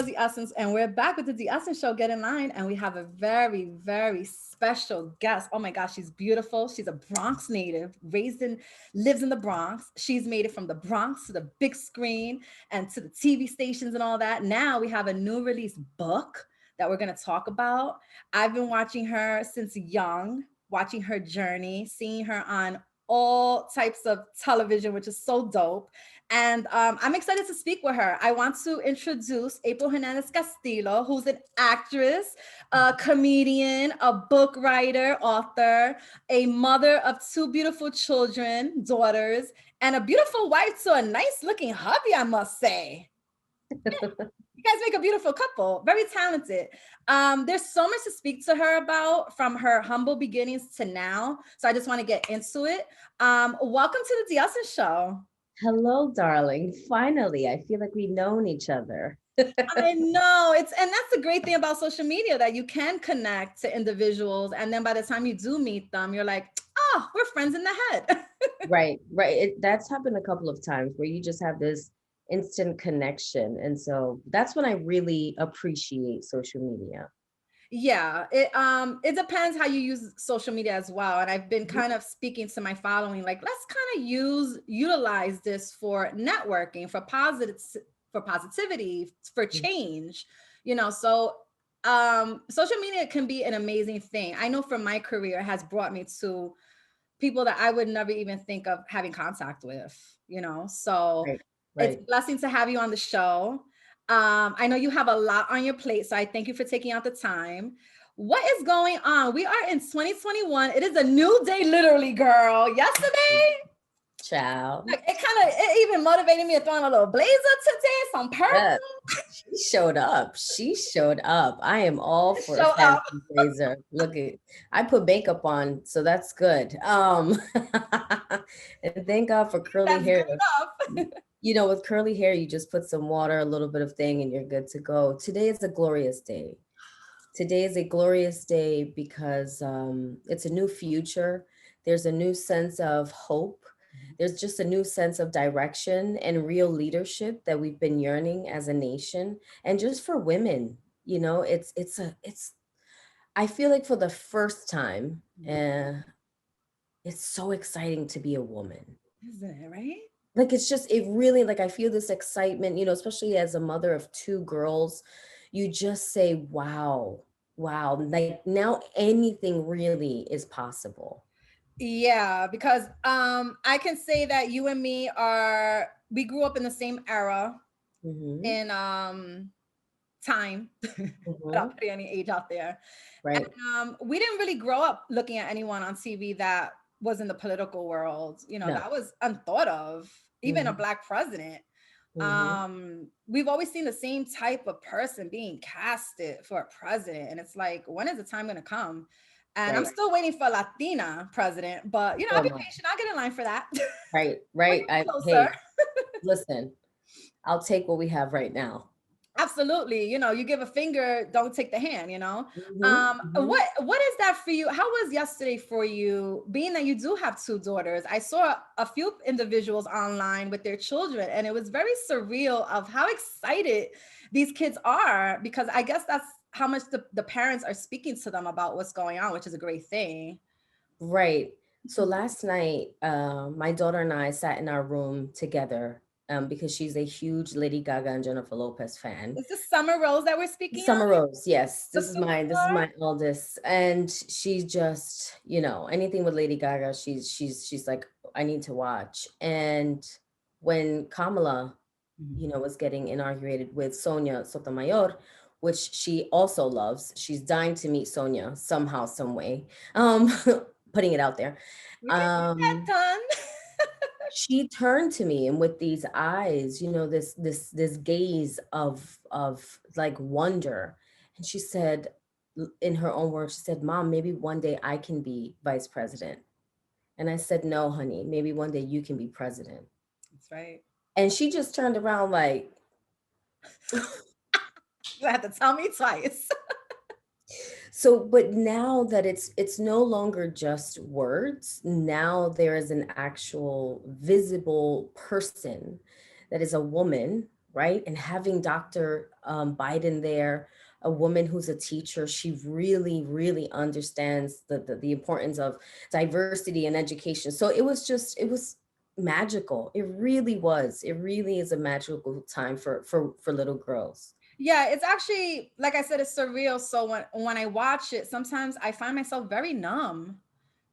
The Essence, and we're back with the Essence Show. Get in line, and we have a very, very special guest. Oh my gosh, she's beautiful. She's a Bronx native, lives in the Bronx. She's made it from the Bronx to the big screen and to the TV stations and all that. Now we have a new release book that we're going to talk about. I've been watching her since young, watching her journey, seeing her on all types of television, which is so dope. And I'm excited to speak with her. I want to introduce April Hernandez Castillo, who's an actress, a comedian, a book writer, author, a mother of two beautiful children, daughters, and a beautiful wife to a nice looking hubby, I must say. You guys make a beautiful couple, very talented. There's so much to speak to her about from her humble beginnings to now. So I just want to get into it. Welcome to the Essence Show. Hello, darling. Finally, I feel like we've known each other. I know and that's the great thing about social media, that you can connect to individuals. And then by the time you do meet them, you're like, oh, we're friends in the head. Right. That's happened a couple of times where you just have this instant connection. And so that's when I really appreciate social media. Yeah, it depends how you use social media as well. And I've been kind of speaking to my following, like, let's kind of utilize this for networking, for positivity, for change, so social media can be an amazing thing. I know for my career, it has brought me to people that I would never even think of having contact with, so Right. it's a Right. blessing to have you on the show. I know you have a lot on your plate, so I thank you for taking out the time. What is going on? We are in 2021. It is a new day, literally, girl. Yesterday, Ciao. it even motivated me to throw on a little blazer today, some purple. Yeah, she showed up. She showed up. I am all for a Show fancy up. blazer. I put makeup on, so that's good. And thank God for curly That's hair. good enough. With curly hair, you just put some water, a little bit of thing, and you're good to go. Today is a glorious day. Today is a glorious day because it's a new future. There's a new sense of hope. There's just a new sense of direction and real leadership that we've been yearning as a nation. And just for women, it's I feel like for the first time, it's so exciting to be a woman. Isn't it, right? Like, it really, like, I feel this excitement, especially as a mother of two girls. You just say, wow, wow, like now anything really is possible. Yeah, because I can say that you and me we grew up in the same era Mm-hmm. in time Mm-hmm. without putting any age out there. Right. And we didn't really grow up looking at anyone on TV that was in the political world. No. That was unthought of, even a Mm-hmm. black president. Mm-hmm. We've always seen the same type of person being casted for a president. And it's like, when is the time going to come? And I'm Right. still waiting for a Latina president, but I'll So be am I. patient. I'll get in line for that. Right. We're Right. getting closer. Hey, listen, I'll take what we have right now. Absolutely. You give a finger, don't take the hand. Mm-hmm. Mm-hmm. What is that for you? How was yesterday for you, being that you do have two daughters? I saw a few individuals online with their children, and it was very surreal of how excited these kids are, because I guess that's how much the parents are speaking to them about what's going on, which is a great thing. Right. So last night, my daughter and I sat in our room together because she's a huge Lady Gaga and Jennifer Lopez fan. Is this Summer Rose that we're speaking Summer of? Rose, yes. The superstar? This is my eldest. And she just, anything with Lady Gaga, she's like, I need to watch. And when Kamala, was getting inaugurated with Sonia Sotomayor, which she also loves, she's dying to meet Sonia somehow, some way. Putting it out there. We can get Um, that she turned to me, and with these eyes, this gaze of like wonder, and she said, in her own words, she said, Mom, maybe one day I can be vice president. And I said, no, honey, maybe one day you can be president. That's right. And she just turned around like, You have to tell me twice. so, but now that it's no longer just words, now there is an actual visible person that is a woman, right? And having Dr. Biden there, a woman who's a teacher, she really, really understands the importance of diversity and education. So it was magical. It really was. It really is a magical time for little girls. Yeah, it's actually, like I said, it's surreal. So when I watch it, sometimes I find myself very numb.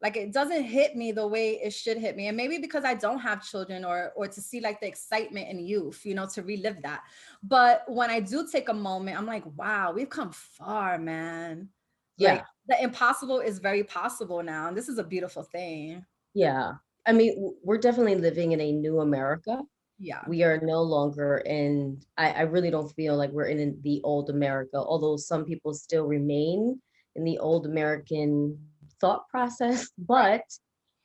Like it doesn't hit me the way it should hit me. And maybe because I don't have children, or to see like the excitement in youth, to relive that. But when I do take a moment, I'm like, wow, we've come far, man. Like Yeah. the impossible is very possible now. And this is a beautiful thing. Yeah. I mean, we're definitely living in a new America. Yeah. We are no longer in, I really don't feel like we're in the old America, although some people still remain in the old American thought process. But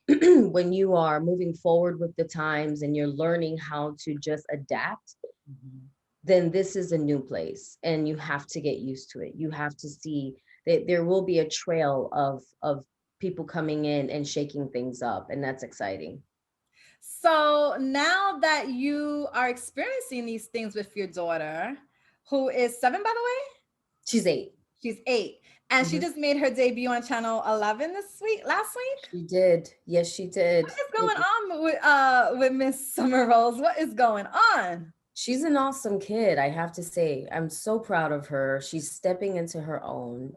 when you are moving forward with the times and you're learning how to just adapt, Mhm. then this is a new place and you have to get used to it. You have to see that there will be a trail of people coming in and shaking things up, and that's exciting. So now that you are experiencing these things with your daughter, who is 7, by the way, She's 8. she's 8, and she Mhm. just made her debut on Channel 11 this week, last week. She did. Yes, she did. What is going on with Miss Summer Rose? What is going on? She's an awesome kid, I have to say. I'm so proud of her. She's stepping into her own.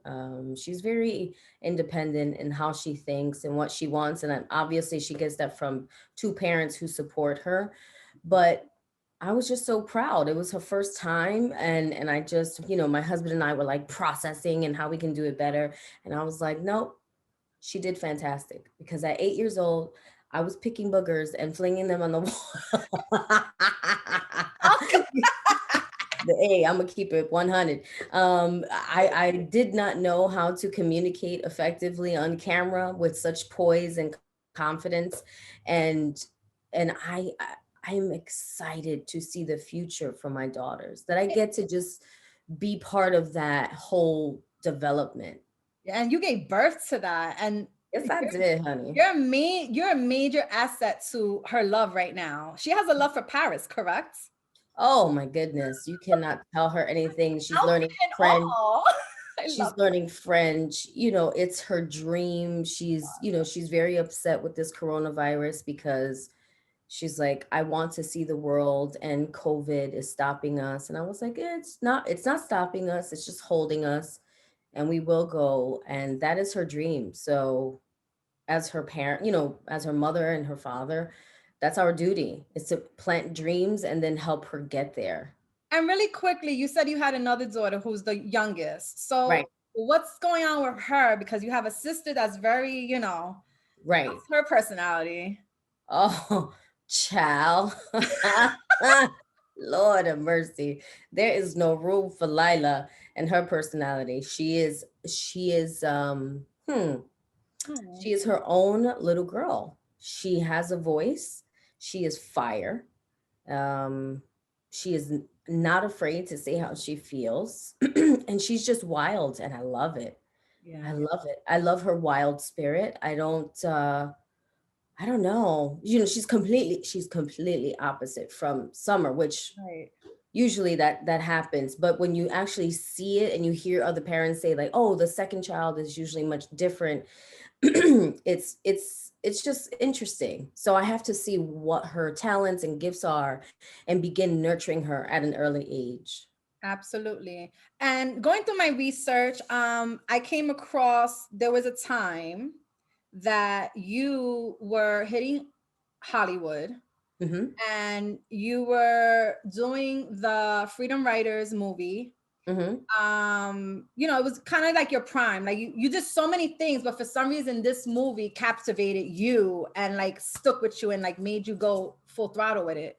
She's very independent in how she thinks and what she wants. And obviously, she gets that from two parents who support her. But I was just so proud. It was her first time. And I just, my husband and I were like processing and how we can do it better. And I was like, nope, she did fantastic. Because at 8 years old, I was picking boogers and flinging them on the wall. Oh, Hey, I'm gonna keep it 100. I did not know how to communicate effectively on camera with such poise and confidence, and I'm excited to see the future for my daughters. That I get to just be part of that whole development. and you gave birth to that, and Yes, I did, honey. you're a major asset to her love right now. She has a love for Paris, correct? Oh my goodness, you cannot tell her anything. She's Outfit learning and French. all. I She's love it. learning French. It's her dream. She's very upset with this coronavirus because she's like, I want to see the world and COVID is stopping us. And I was like, it's not stopping us. It's just holding us and we will go. And that is her dream. So as her parent, as her mother and her father, that's our duty, is to plant dreams and then help her get there. And really quickly, you said you had another daughter who's the youngest. Right. So what's going on with her? Because you have a sister that's very, Right. what's her personality? Oh, child. Lord of mercy. There is no room for Lila and her personality. Hmm. She is her own little girl. She has a voice. She is fire. Um, she is not afraid to say how she feels. And she's just wild and I love it. I Yeah. love it. I love her wild spirit. I don't know. She's completely opposite from Summer, which Right. usually that happens. But when you actually see it and you hear other parents say like, "Oh, the second child is usually much different," it's just interesting. So I have to see what her talents and gifts are and begin nurturing her at an early age. Absolutely. And going through my research, I came across there was a time that you were hitting Hollywood Hmm. and you were doing the Freedom Writers movie. Hmm. It was kind of like your prime. Like you did so many things, but for some reason this movie captivated you and like stuck with you and like made you go full throttle with it.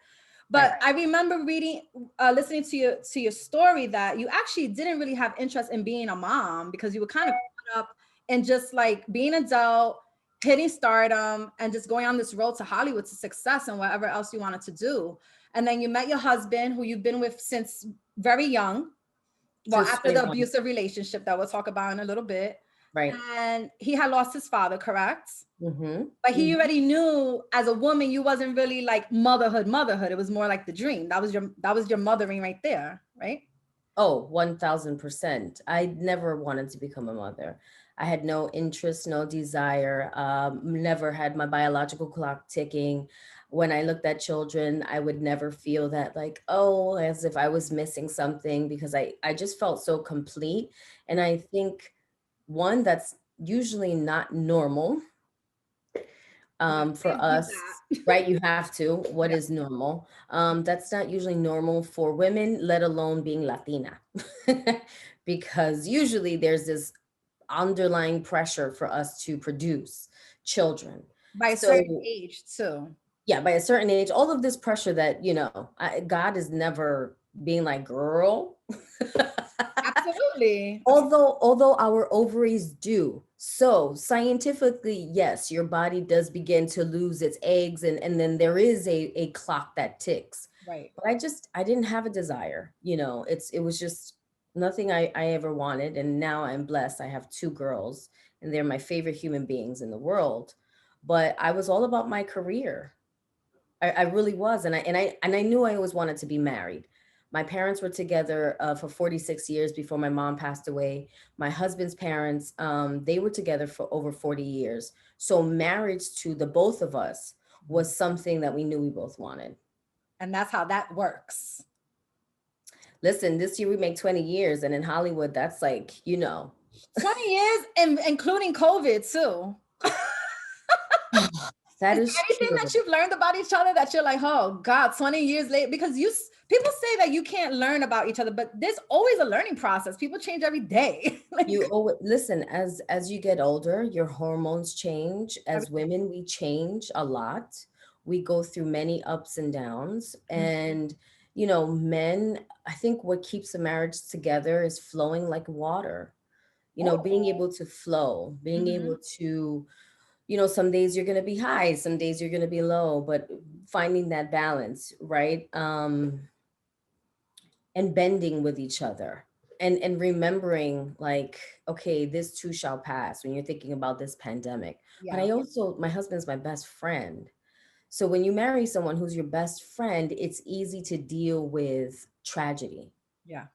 Right. But I remember listening to your story that you actually didn't really have interest in being a mom because you were kind of caught up in just like being an adult, hitting stardom, and just going on this road to Hollywood to success and whatever else you wanted to do. And then you met your husband, who you've been with since very young, well, Since after the 21. abusive relationship that we'll talk about in a little bit. Right. and he had lost his father, correct? Mm-hmm. But he Mm-hmm. already knew as a woman you wasn't really like motherhood. It was more like the dream. That was your mothering right there, right? Oh, 1000%. I never wanted to become a mother. I had no interest, no desire, never had my biological clock ticking. When I looked at children, I would never feel that, like, oh, as if I was missing something, because I just felt so complete. And Right. I think one, that's usually not normal, You gotta for give us, that. right? You have to. What Yeah. is normal? That's not usually normal for women, let alone being Latina, because usually there's this underlying pressure for us to produce children. By a certain So age too. yeah, by a certain age, all of this pressure that, God is never being like, girl. Absolutely. Although our ovaries do. So scientifically, yes, your body does begin to lose its eggs, and then there is a clock that ticks. Right. But I didn't have a desire. It was just nothing I ever wanted. And now I'm blessed. I have two girls, and they're my favorite human beings in the world. But I was all about my career. I really was, and I knew I always wanted to be married. My parents were together for 46 years before my mom passed away. My husband's parents, they were together for over 40 years. So marriage to the both of us was something that we knew we both wanted. And that's how that works. Listen, this year we make 20 years, and in Hollywood, that's like, 20 years, and including COVID too. that Is there is anything true. that you've learned about each other that you're like, oh God, 20 years later? Because people say that you can't learn about each other, but there's always a learning process. People change every day. You Like always listen, as you get older, your hormones change. As everything. women, we change a lot. We go through many ups and downs. Mhm. And men, I think what keeps a marriage together is flowing like water. Being Oh. able to flow, being Mhm. able to, some days you're going to be high, some days you're going to be low, but finding that balance, right? And bending with each other, and remembering, like, okay, this too shall pass when you're thinking about this pandemic. But Yeah. I also, my husband's my best friend. So when you marry someone who's your best friend, it's easy to deal with tragedy. Yeah.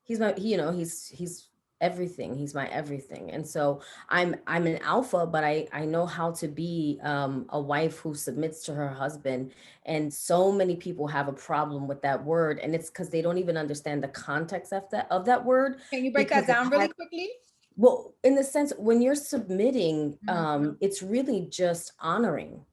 He's my he, he's everything. He's my everything. And so I'm an alpha, but I know how to be a wife who submits to her husband. And so many people have a problem with that word, and it's because they don't even understand the context of that word, Can you break that because it down really has, quickly? well, in the sense, when you're submitting, Mhm. it's really just honoring.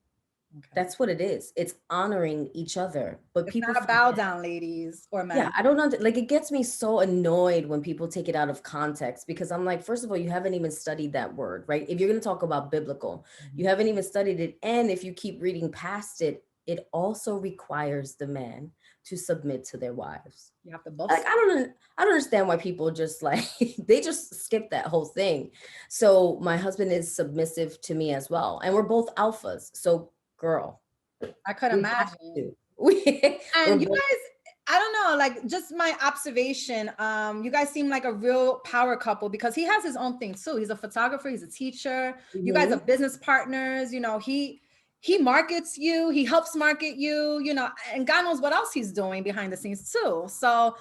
Okay. That's what it is. It's honoring each other. But It's people not a bow forget. down, ladies or Yeah, men. I don't know. Like, it gets me so annoyed when people take it out of context, because I'm like, first of all, you haven't even studied that word, right? If you're going to talk about biblical, you Mhm. haven't even studied it. And if you keep reading past it, it also requires the man to submit to their wives. You have to both. Like, I don't understand why people just like they just skip that whole thing. So my husband is submissive to me as well, and we're both alphas. So, girl, I could we have imagine. to. We're And you both. guys, I don't know, like just my observation, you guys seem like a real power couple because he has his own thing too. He's a photographer, he's a teacher. You guys are Mhm. business partners, he markets you, he helps market you, and God knows what else he's doing behind the scenes too. So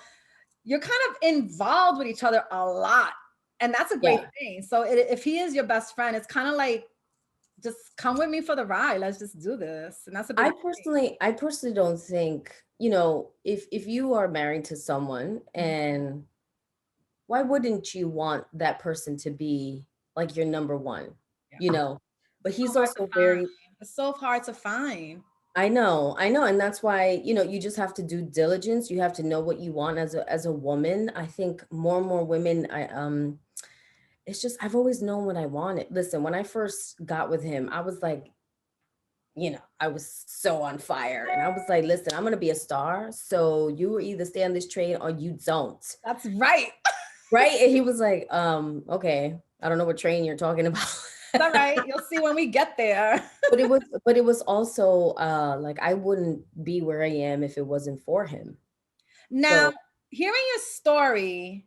you're kind of involved with each other a lot. And that's a great Yeah. thing. So if he is your best friend, it's kind of like just come with me for the ride. Let's just do this. And that's a big thing. I personally don't think, if you are married to someone, Mhm. and why wouldn't you want that person to be like your number one, Yeah. you know? But It's so he's hard to also find. very, It's so hard to find. I know, and that's why, you just have to do diligence. You have to know what you want as a woman. I think more and more women, it's just, I've always known what I wanted. Listen, when I first got with him, I was like, I was so on fire. And I was like, listen, I'm going to be a star. So you either stay on this train or you don't. That's right. Right. And he was like, okay, I don't know what train you're talking about. It's all right. You'll see when we get there. but it was also like, I wouldn't be where I am if it wasn't for him. Now, So hearing your story,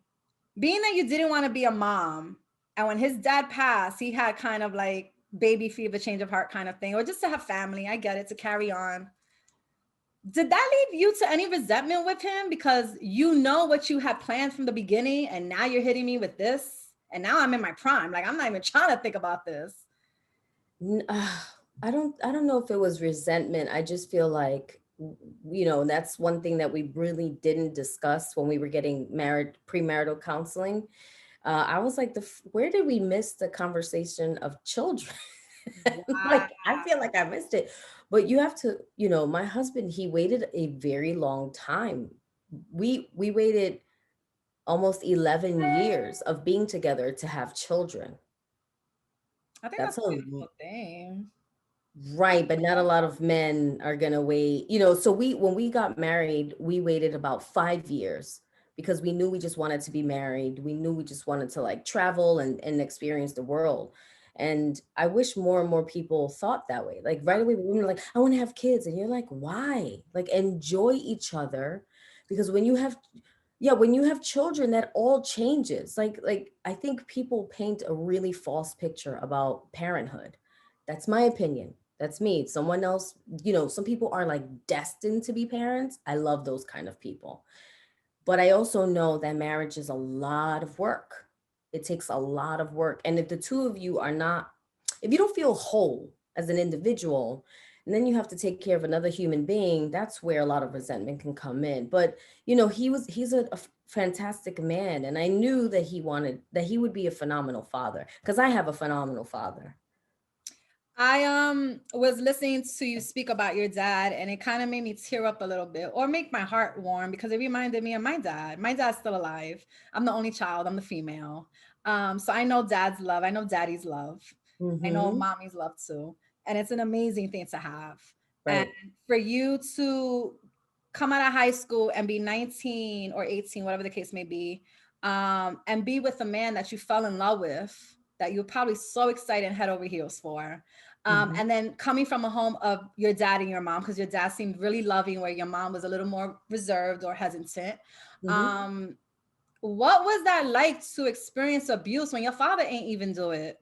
being that you didn't want to be a mom, And when his dad passed, he had kind of like baby fever, change of heart kind of thing, or just to have family. I get it, to carry on. Did that leave you to any resentment with him? Because you know what you had planned from the beginning, and now you're hitting me with this. And now I'm in my prime. Like, I'm not even trying to think about this. N- uh, I don't know if it was resentment. I just feel like, and that's one thing that we really didn't discuss when we were getting married, premarital counseling. I was like, where did we miss the conversation of children? Wow. Like, I feel like I missed it. But you have to, my husband, he waited a very long time. We waited almost 11 years of being together to have children. I think That's that's a a beautiful thing. Right, but not a lot of men are gonna wait. So when we got married, we waited about 5 years because we knew we just wanted to be married. We knew we just wanted to like travel and experience the world. And I wish more and more people thought that way. Like right away, women are like, I want to have kids. And you're like, why? Like enjoy each other. Because when you have children, that all changes. Like I think people paint a really false picture about parenthood. That's my opinion. That's me. Someone else, some people are like destined to be parents. I love those kind of people. But I also know that marriage is a lot of work. It takes a lot of work. And if the two of you are not, if you don't feel whole as an individual, and then you have to take care of another human being, that's where a lot of resentment can come in. But, he's a fantastic man. And I knew that he would be a phenomenal father because I have a phenomenal father. I was listening to you speak about your dad, and it kind of made me tear up a little bit, or make my heart warm, because it reminded me of my dad. My dad's still alive. I'm the only child. I'm the female. So I know dad's love. I know daddy's love. I know Mm-hmm. mommy's love too, and it's an amazing thing to have. And Right. for you to come out of high school and be 19 or 18, whatever the case may be, and be with a man that you fell in love with, that you're probably so excited and head over heels for. Mm-hmm. And then coming from a home of your dad and your mom, because your dad seemed really loving, where your mom was a little more reserved or hesitant. Mm-hmm. Um, what was that like to experience abuse when your father ain't even do it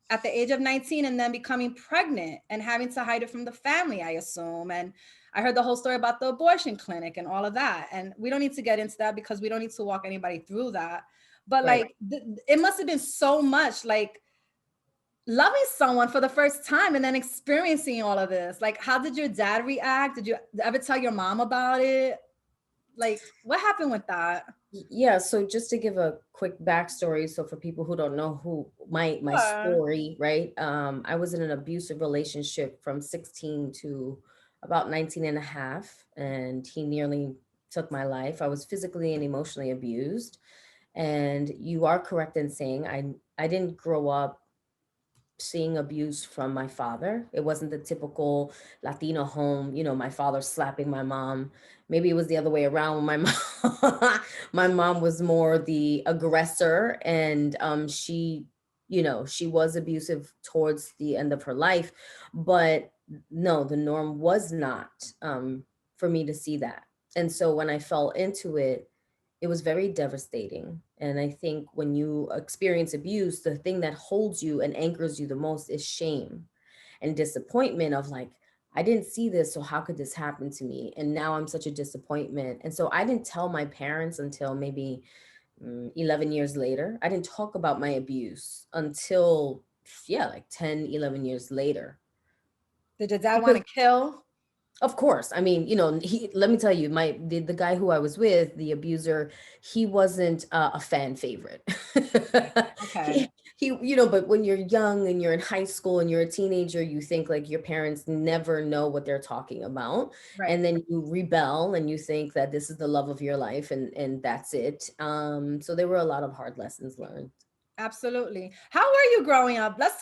at the age of 19, and then becoming pregnant and having to hide it from the family, I assume? And I heard the whole story about the abortion clinic and all of that. And we don't need to get into that because we don't need to walk anybody through that. But Right. like, it must have been so much, like, loving someone for the first time and then experiencing all of this. Like, how did your dad react? Did you ever tell your mom about it? Like, what happened with that? Yeah, so just to give a quick backstory, so for people who don't know who my Sure. story, right? I was in an abusive relationship from 16 to about 19 and a half, and he nearly took my life. I was physically and emotionally abused. And you are correct in saying I didn't grow up seeing abuse from my father. It wasn't the typical Latino home, my father slapping my mom. Maybe it was the other way around. My mom, my mom was more the aggressor, and she was abusive towards the end of her life. But no, the norm was not for me to see that. And so when I fell into it, it was very devastating. And I think when you experience abuse, the thing that holds you and anchors you the most is shame and disappointment of like, I didn't see this, so how could this happen to me? And now I'm such a disappointment. And so I didn't tell my parents until maybe 11 years later. I didn't talk about my abuse until, yeah, like 10, 11 years later. Did your dad want Because to kill? of course. I mean, let me tell you, the guy who I was with, the abuser, he wasn't a fan favorite. Okay. he, but when you're young and you're in high school and you're a teenager, you think like your parents never know what they're talking about. Right. And then you rebel and you think that this is the love of your life and that's it. So there were a lot of hard lessons learned. Absolutely. How were you growing up? Let's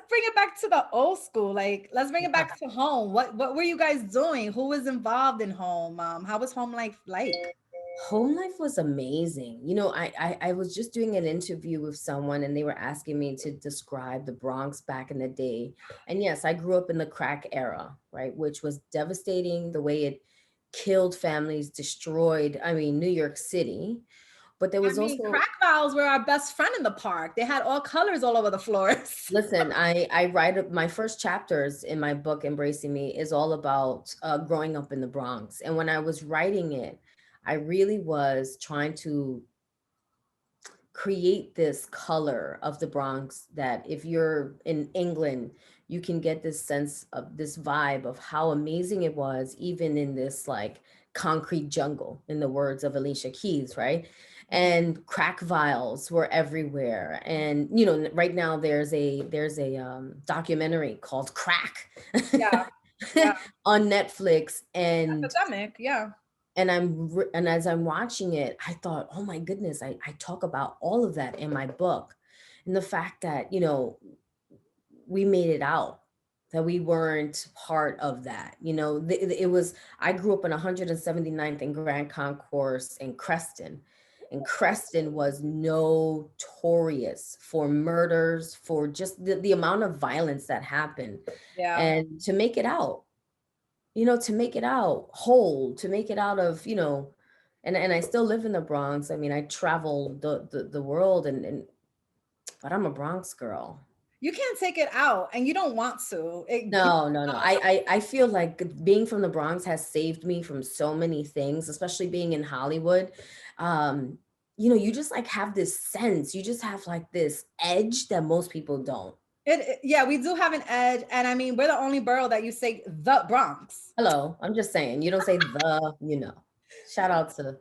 bring it back to the old school. Like, let's bring it back to home. What were you guys doing? Who was involved in home? How was home life like? Home life was amazing. I was just doing an interview with someone and they were asking me to describe the Bronx back in the day. And yes, I grew up in the crack era, right? Which was devastating the way it killed families, destroyed, I mean, New York City. But there I was mean, also, crack vials were our best friend in the park. They had all colors all over the floors. listen, I write my first chapters in my book, Embracing Me, is all about growing up in the Bronx. And when I was writing it, I really was trying to create this color of the Bronx that if you're in England, you can get this sense of this vibe of how amazing it was, even in this like concrete jungle, in the words of Alicia Keys, right? And crack vials were everywhere. And you know, right now there's a documentary called Crack Yeah, yeah. on Netflix, and Epidemic, yeah. and as I'm watching it, I thought, oh my goodness, I talk about all of that in my book. And the fact that, you know, we made it out, that we weren't part of that. You know, it was, I grew up in 179th and Grand Concourse in Creston. And Creston was notorious for murders, for just the amount of violence that happened. Yeah. And to make it out, you know, to make it out whole, to make it out of, you know, and I still live in the Bronx. I mean, I travel the world, and but I'm a Bronx girl. You can't take it out and you don't want to. No, no, no. I feel like being from the Bronx has saved me from so many things, especially being in Hollywood. Um, you know, you just like have this sense, you just have like this edge that most people don't. Yeah, we do have an edge. And I mean, we're the only borough that you say the Bronx. Hello, I'm just saying, you don't say the, you know. Shout out to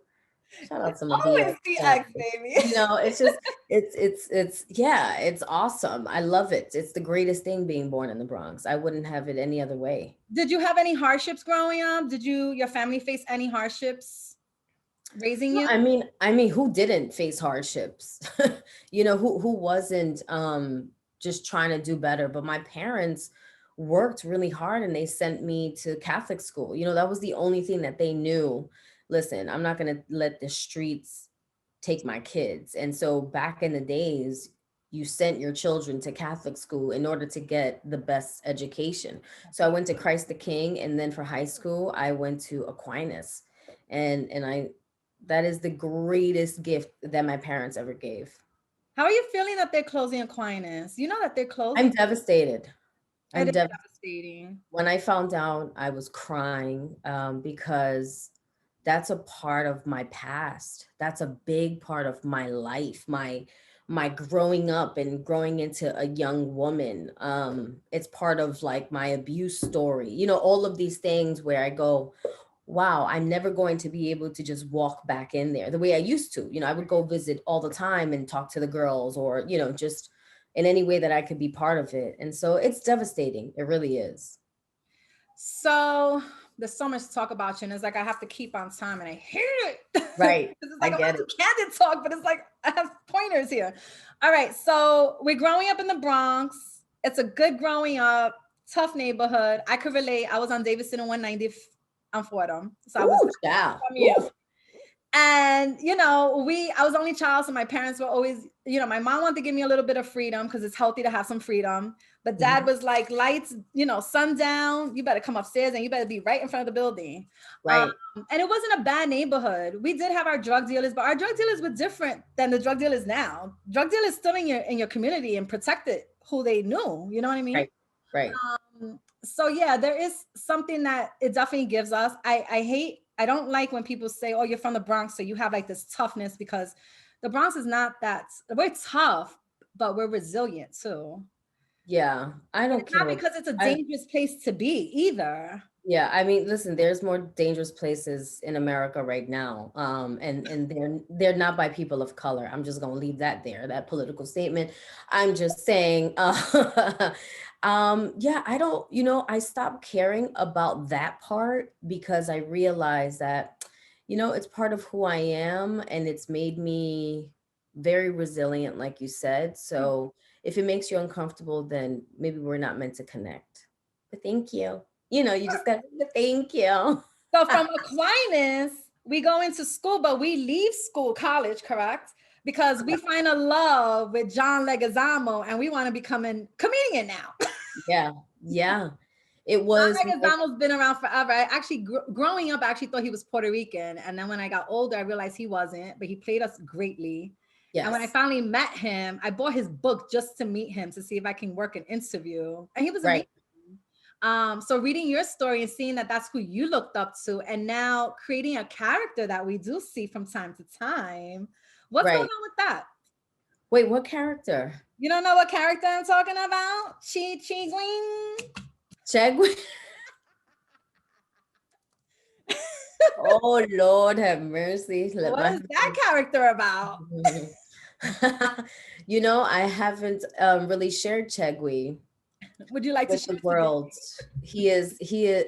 Shout out It's to my always BX the X, family. baby. You know, it's just it's yeah, it's awesome. I love it. It's the greatest thing being born in the Bronx. I wouldn't have it any other way. Did you have any hardships growing up? Did your family face any hardships raising No, you? I mean, who didn't face hardships? You know, who wasn't just trying to do better? But my parents worked really hard and they sent me to Catholic school. You know, that was the only thing that they knew. Listen, I'm not going to let the streets take my kids. And so back in the days, you sent your children to Catholic school in order to get the best education. So I went to Christ the King, and then for high school, I went to Aquinas. And I that is the greatest gift that my parents ever gave. How are you feeling that they're closing Aquinas? You know that they're I'm closing. devastated. It I'm is dev devastating. When I found out, I was crying because that's a part of my past. That's a big part of my life, my growing up and growing into a young woman. It's part of like my abuse story. You know, all of these things where I go, wow, I'm never going to be able to just walk back in there the way I used to. You know, I would go visit all the time and talk to the girls, or, you know, just in any way that I could be part of it. And so it's devastating. It really is. So there's so much to talk about you, and it's like I have to keep on time, and I hate it. Right. It's I like I get want to it. do candid talk, but it's like I have pointers here. All right, so we're growing up in the Bronx. It's a good growing up, tough neighborhood. I could relate. I was on Davidson and 190th on Fordham, so I was Ooh, yeah. from you. And I was only child, so my parents were always, my mom wanted to give me a little bit of freedom because it's healthy to have some freedom. But dad Mhm. was like, lights, sundown, you better come upstairs and you better be right in front of the building. Um, Right. and it wasn't a bad neighborhood. We did have our drug dealers, but our drug dealers were different than the drug dealers now. Drug dealers still in your community and protected who they knew. You know what I mean? Right. Right. So yeah, there is something that it definitely gives us. I don't like when people say, oh, you're from the Bronx, so you have like this toughness, because the Bronx is not that. We're tough, but we're resilient too. Yeah. I And don't it's care not what because it's a I dangerous place to be either. yeah, I mean, listen, there's more dangerous places in America right now. And they're not by people of color. I'm just gonna leave that there, that political statement. I'm just saying, yeah, I don't, I stopped caring about that part because I realized that, it's part of who I am, and it's made me very resilient, like you said. So if it makes you uncomfortable, then maybe we're not meant to connect. But thank you. You just got to thank you. So from Aquinas, we go into school, but we leave school, college, correct? Because we find a love with John Leguizamo and we want to become a comedian now. Yeah. Yeah. It John was my Leguizamo's been around forever. I actually, growing up, I actually thought he was Puerto Rican. And then when I got older, I realized he wasn't, but he played us greatly. And when I yes, finally met him, I bought his book just to meet him to see if I can work an interview. And he was amazing. right, So reading your story and seeing that that's who you looked up to, and now creating a character that we do see from time to time. What's going right. on with that? Wait, what character? You don't know what character I'm talking about? Chi Chi Gling. Chegwin? Oh Lord, have mercy. Let What my is that character about? I haven't really shared Chegwi Would you like to with the share today? world. He is,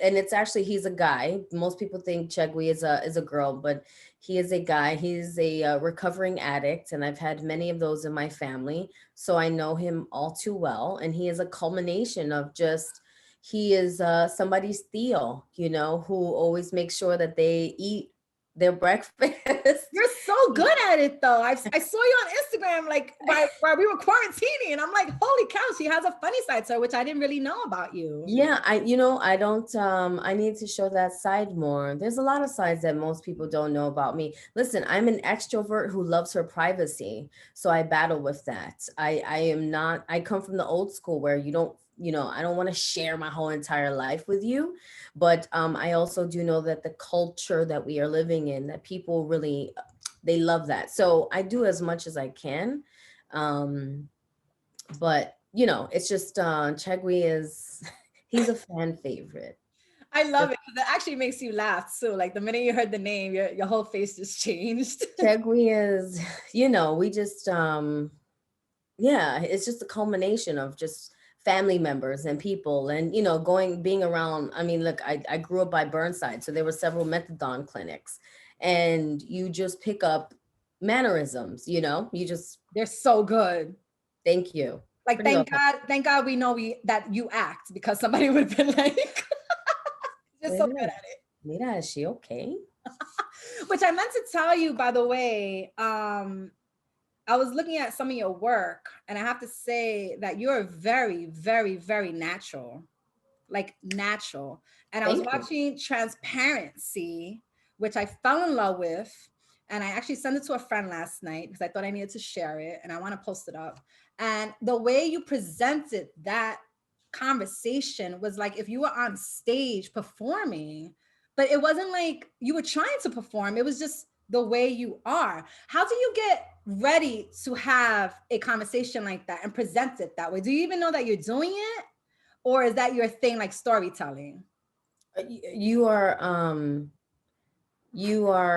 and it's actually he's a guy. Most people think Chegwi is a girl, but he is a guy. He's a recovering addict, and I've had many of those in my family, so I know him all too well. And he is a culmination of just he is somebody's Theo, who always makes sure that they eat their breakfast. You're so good at it, though. I saw you on Instagram, like while we were quarantining, and I'm like, holy cow, she has a funny side to her, which I didn't really know about you. Yeah, I don't I need to show that side more. There's a lot of sides that most people don't know about me. Listen, I'm an extrovert who loves her privacy, so I battle with that. I am not I come from the old school where you don't, I don't want to share my whole entire life with you, but I also do know that the culture that we are living in, that people really they love that. So I do as much as I can. Um but it's just Chegwi is he's a fan favorite. I love Just it because it actually makes you laugh too. Like the minute you heard the name, your whole face just changed. Chegwi is, we just yeah, it's just a culmination of just family members and people and going being around. I mean, look, I grew up by Burnside, so there were several methadone clinics, and you just pick up mannerisms, you just They're so good. thank you. Like Pretty thank God we know that you act, because somebody would have been like, you're so good Mira, at it. mira, is she okay? Which I meant to tell you, by the way. I was looking at some of your work, and I have to say that you're very, very, very natural, like natural. And I was Thank you. watching Transparency, which I fell in love with. And I actually sent it to a friend last night because I thought I needed to share it, and I want to post it up. And the way you presented that conversation was like if you were on stage performing, but it wasn't like you were trying to perform. It was just the way you are. How do you get ready to have a conversation like that and present it that way? Do you even know that you're doing it? Or is that your thing, like storytelling? You are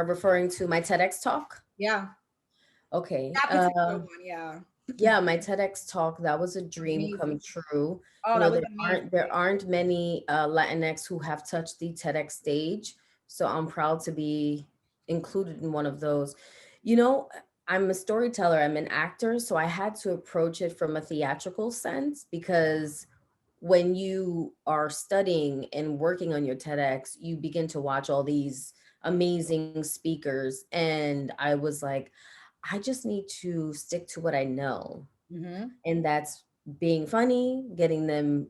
referring to my TEDx talk? Yeah, Okay. that particular one. Yeah, Yeah, my TEDx talk, that was a dream come amazing. true. Oh, that was There amazing. aren't many Latinx who have touched the TEDx stage, so I'm proud to be included in one of those. You know, I'm a storyteller, I'm an actor, so I had to approach it from a theatrical sense because when you are studying and working on your TEDx, you begin to watch all these amazing speakers. And I was like, I just need to stick to what I know. Hmm. And that's being funny, getting them,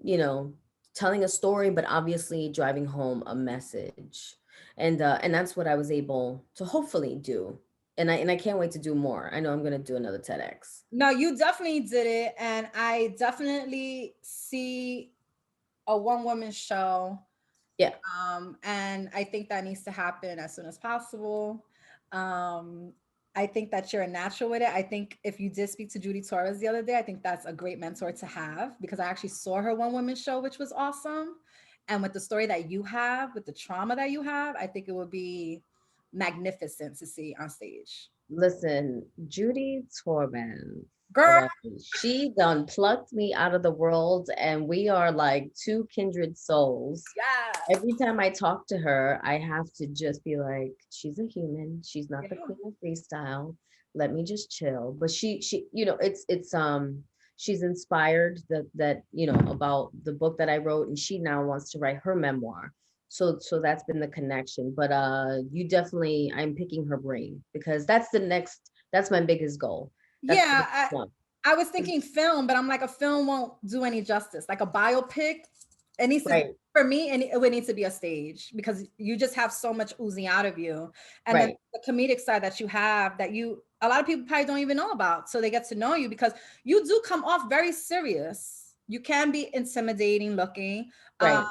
telling a story, but obviously driving home a message. And that's what I was able to hopefully do. And I can't wait to do more. I know I'm gonna do another TEDx. No, you definitely did it. And I definitely see a one woman show. Yeah. And I think that needs to happen as soon as possible. Um, I think that you're a natural with it. I think if you did speak to Judy Torres the other day, I think that's a great mentor to have, because I actually saw her one woman show, which was awesome. And with the story that you have, with the trauma that you have, I think it would be magnificent to see on stage. Listen, Judy Torban, Girl, like she done plucked me out of the world, and we are like two kindred souls. yeah. Every time I talk to her, I have to just be like, she's a human. She's not the Yeah. queen of freestyle. Let me just chill. But she, she's inspired about the book that I wrote, and she now wants to write her memoir. So that's been the connection. But you definitely, I'm picking her brain because that's my biggest goal. That's the Yeah. next one. I was thinking film, but I'm like, a film won't do any justice. Like a biopic, It needs to, Right. for me, and it would need to be a stage because you just have so much oozing out of you. And then Right. the comedic side that you have that a lot of people probably don't even know about. So they get to know you because you do come off very serious. You can be intimidating looking. Um, Right.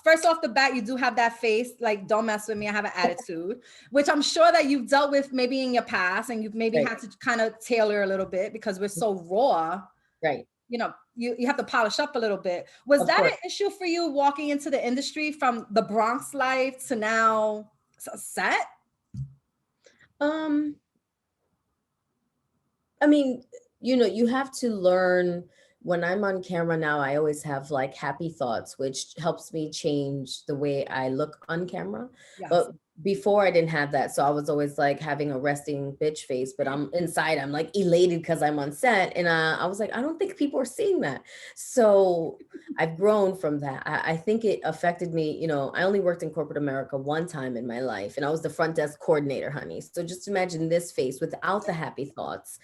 First off the bat, you do have that face, like, don't mess with me. I have an attitude, which I'm sure that you've dealt with maybe in your past and you've maybe Right. had to kind of tailor a little bit because we're so raw. Right. You have to polish up a little bit. Was Of that course. an issue for you walking into the industry from the Bronx life to now set? Um, I mean, you have to learn. When I'm on camera now, I always have like happy thoughts, which helps me change the way I look on camera. Yes. But before I didn't have that. So I was always like having a resting bitch face, but I'm inside, I'm like elated because I'm on set. And I was like, I don't think people are seeing that. So I've grown from that. I think it affected me. I only worked in corporate America one time in my life, and I was the front desk coordinator, honey. So just imagine this face without the happy thoughts.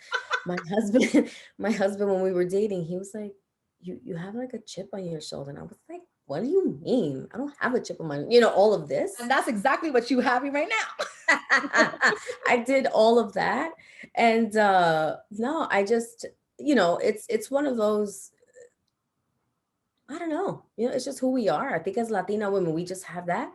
My husband, my husband, when we were dating, he was like, "You have like a chip on your shoulder." And I was like, "What do you mean? I don't have a chip on my, all of And this." that's exactly what you having right now. I did all of that. And no, I just, it's one of those, I don't know. It's just who we are. I think as Latina women, we just have that.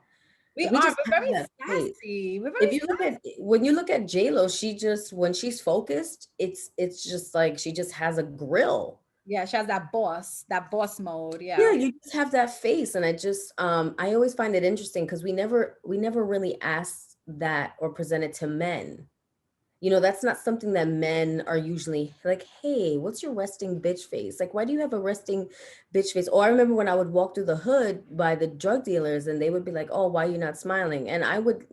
We We are. just We're have very that face. sassy. We're If very you look at when you look at J Lo, she just when she's focused, it's just like she just has a grill. Yeah, she has that boss mode. Yeah, Yeah. you just have that face. And I always find it interesting because we never really ask that or present it to men. That's not something that men are usually like, hey, what's your resting bitch face? Like, why do you have a resting bitch face? Or I remember when I would walk through the hood by the drug dealers and they would be like, oh, why are you not smiling? And I would,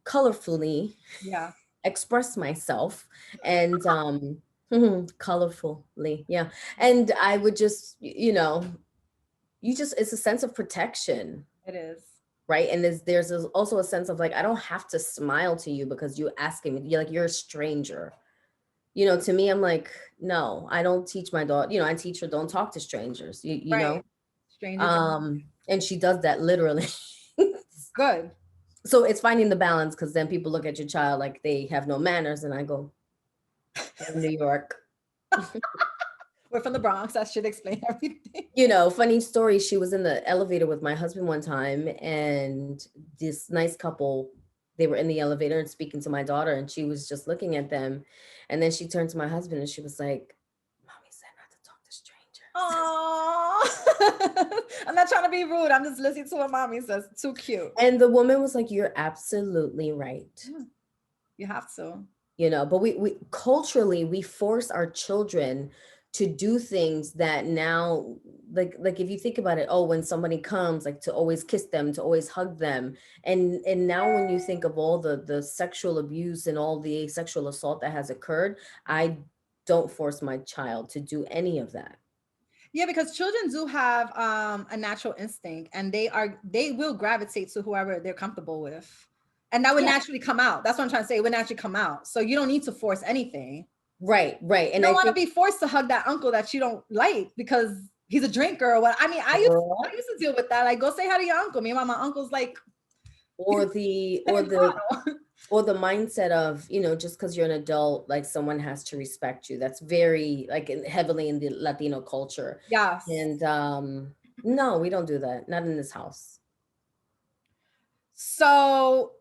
colorfully Yeah. express myself and colorfully, yeah. And I would just, it's a sense of protection, It is. right? And there's also a sense of like, I don't have to smile to you because you asking me. You're like, you're a stranger. To me, I'm like, no, I don't teach my daughter. I teach her don't talk to strangers. You Right. know, Strangers. and she does that literally. Good. So it's finding the balance because then people look at your child like they have no manners, and I go, from New York. We're from the Bronx. That should explain everything. Funny story. She was in the elevator with my husband one time, and this nice couple, they were in the elevator and speaking to my daughter, and she was just looking at them. And then she turned to my husband and she was like, Mommy said not to talk to strangers. Oh, I'm not trying to be rude. I'm just listening to what mommy says. Too cute. And the woman was like, you're absolutely right. Yeah, you have to. But we culturally, we force our children to do things that now, like if you think about it, oh, when somebody comes, like to always kiss them, to always hug them. And now when you think of all the sexual abuse and all the sexual assault that has occurred, I don't force my child to do any of that. Yeah, because children do have a natural instinct and they will gravitate to whoever they're comfortable with. And that would Yeah. naturally come out. That's what I'm trying to say. It would naturally come out. So you don't need to force anything. Right. You And don't I want to think, be forced to hug that uncle that you don't like because he's a drinker or what. I mean, I girl, used to deal with that. Like, go say hi to your uncle. Me and my uncle's like, or the or big the bottle. or the mindset of, just because you're an adult, like someone has to respect you. That's very like heavily in the Latino culture. Yes. And no, we don't do that, not in this house. So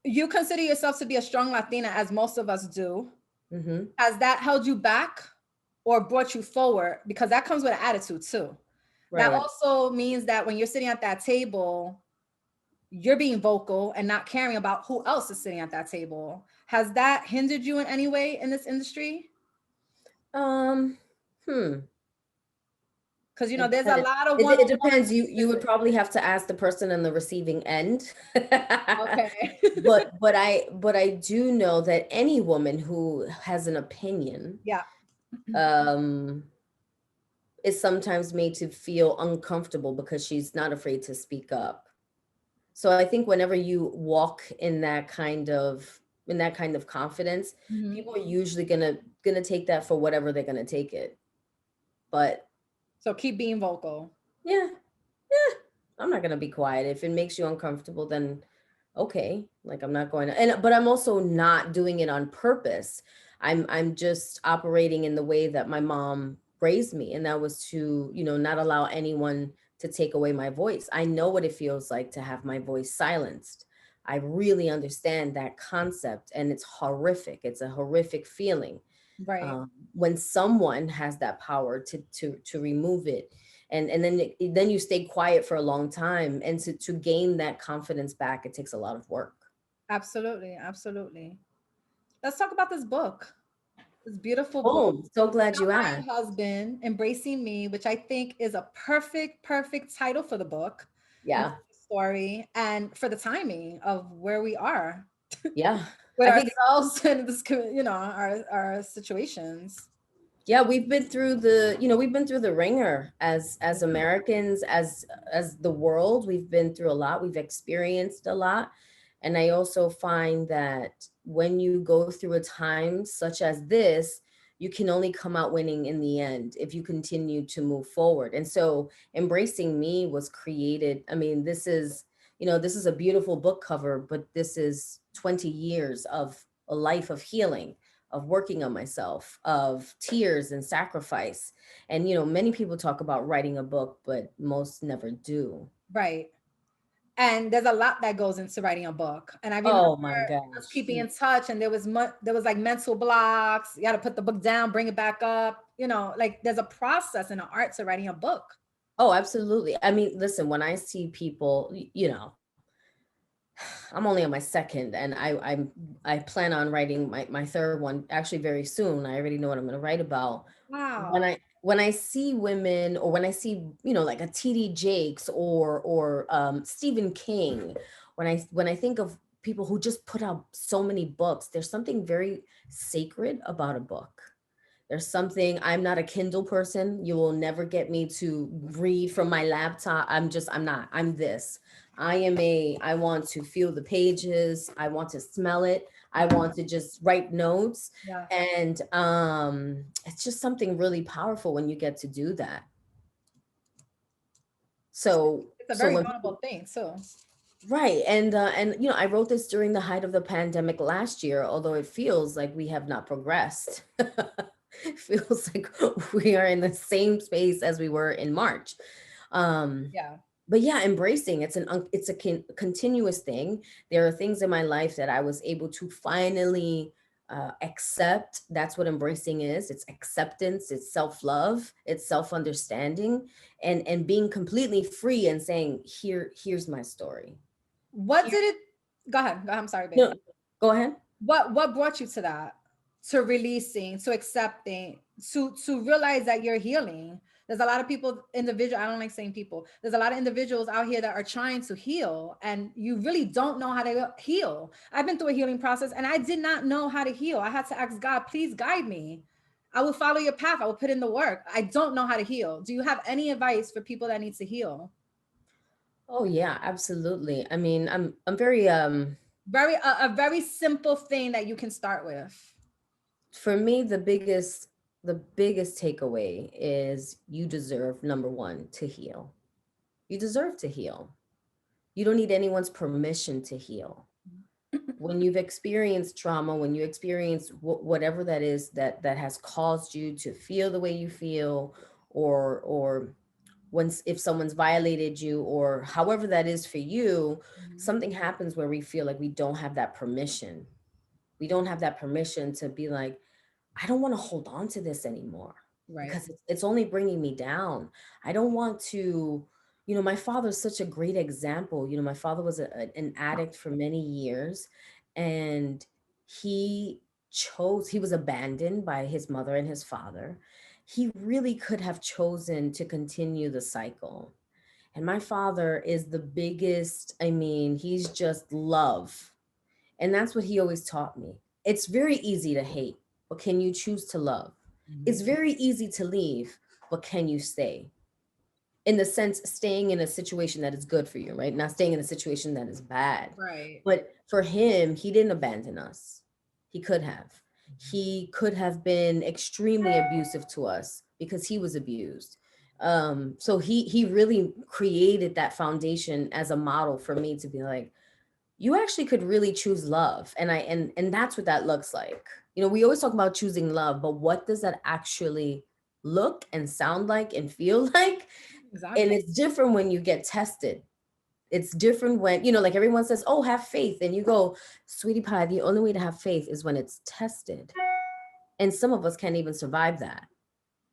you consider yourself to be a strong Latina, as most of us do. Hmm. Has that held you back or brought you forward? Because that comes with an attitude too. That Right. also means that when you're sitting at that table, you're being vocal and not caring about who else is sitting at that table. Has that hindered you in any way in this industry? um hmm Because it there's a depends. lot of It one-on-one depends. You would visits. probably have to ask the person on the receiving end. Okay. But I do know that any woman who has an opinion Yeah. um is sometimes made to feel uncomfortable because she's not afraid to speak up. So I think whenever you walk in that kind of confidence, Mhm. people are usually gonna take that for whatever they're gonna take it. But So keep being vocal. yeah, I'm not gonna be quiet. If it makes you uncomfortable, then okay. Like I'm not going to, and but I'm also not doing it on purpose. I'm just operating in the way that my mom raised me, and that was to, not allow anyone to take away my voice. I know what it feels like to have my voice silenced. I really understand that concept, and it's horrific. It's a horrific feeling, Right. when someone has that power to remove it, and then you stay quiet for a long time, and to gain that confidence back, it takes a lot of work. Absolutely. Absolutely. Let's talk about this book, this beautiful book. Oh, so glad Not you My asked. Husband, Embracing Me, which I think is a perfect, perfect title for the book and Yeah, for the story and for the timing of where we are yeah. with I think, ourselves and this, our situations. yeah, we've been through the ringer as Americans, as the world. We've been through a lot. We've experienced a lot. And I also find that when you go through a time such as this, you can only come out winning in the end if you continue to move forward. And so Embracing Me was created. I mean, this is a beautiful book cover, but this is 20 years of a life of healing, of working on myself, of tears and sacrifice. And, many people talk about writing a book, but most never do. Right. And there's a lot that goes into writing a book. And I remember Oh my us gosh. keeping in touch, and there was like mental blocks. You got to put the book down, bring it back up. Like there's a process and an art to writing a book. Oh, absolutely. I mean, listen, when I see people, I'm only on my second, and I plan on writing my third one actually very soon. I already know what I'm going to write about. When Wow. I see women, or when I see, like a TD Jakes, or Stephen King, when I think of people who just put out so many books, there's something very sacred about a book. There's something, I'm not a Kindle person. You will never get me to read from my laptop. I'm not. I'm this. I want to feel the pages. I want to smell it. I want to just write notes. Yeah. And it's just something really powerful when you get to do that. So It's a so very when vulnerable people, thing too. right, and I wrote this during the height of the pandemic last year, although it feels like we have not progressed. It feels like we are in the same space as we were in March. Um, Yeah. but yeah, embracing, it's a continuous thing. There are things in my life that I was able to finally accept. That's what embracing is. It's acceptance, it's self-love, it's self-understanding, and being completely free and saying, here's my story. What did it Go ahead. Go ahead. I'm sorry, No, baby. go ahead. What brought you to that? To releasing, to accepting, to realize that you're healing. There's a lot of people, individual, I don't like saying people. There's a lot of individuals out here that are trying to heal, and you really don't know how to heal. I've been through a healing process, and I did not know how to heal. I had to ask God, please guide me. I will follow your path. I will put in the work. I don't know how to heal. Do you have any advice for people that need to heal? Oh yeah, absolutely. I mean, I'm very A very simple thing that you can start with. for me, the biggest takeaway is you deserve, number one, to heal. You deserve to heal. You don't need anyone's permission to heal. When you've experienced trauma, when you experience whatever that is that has caused you to feel the way you feel, or once, if someone's violated you, or however that is for you, Mhm. something happens where we feel like we don't have that permission. We don't have that permission to be like, I don't want to hold on to this anymore, Right. because it's only bringing me down. I don't want to, my father's such a great example. My father was an addict for many years, and he he was abandoned by his mother and his father. He really could have chosen to continue the cycle. And my father is the biggest, I mean, he's just love. And that's what he always taught me. It's very easy to hate, but can you choose to love? It's Mhm. very easy to leave, but can you stay? In the sense, staying in a situation that is good for you, right? Not staying in a situation that is bad. Right. But for him, he didn't abandon us. He could have. He could have been extremely abusive to us because he was abused. So he really created that foundation as a model for me to be like, you actually could really choose love. And that's what that looks like. You know, we always talk about choosing love, but what does that actually look and sound like and feel like? And Exactly. it's different when you get tested. It's different when, you know, like everyone says, oh, have faith. And you go, sweetie pie, the only way to have faith is when it's tested. And some of us can't even survive that.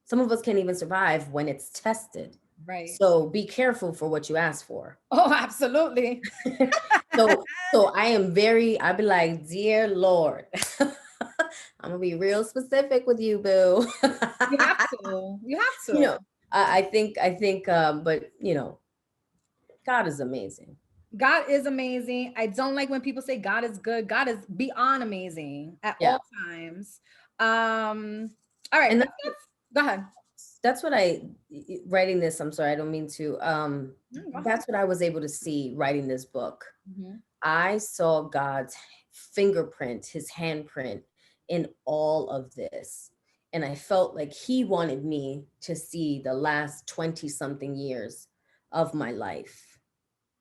Some of us can't even survive when it's tested. Right. So be careful for what you ask for. Oh, absolutely. So I am very, I'd be like, dear Lord, I'm gonna be real specific with you, boo. You have to. You have You to. know, I think, but you know, God is amazing. God is amazing. I don't like when people say God is good. God is beyond amazing at Yeah. all times. All right, And go ahead. that's what writing this, I'm sorry, I don't mean to, No, go ahead. that's what I was able to see writing this book. Mhm. I saw God's fingerprint, his handprint in all of this. And I felt like he wanted me to see the last 20 something years of my life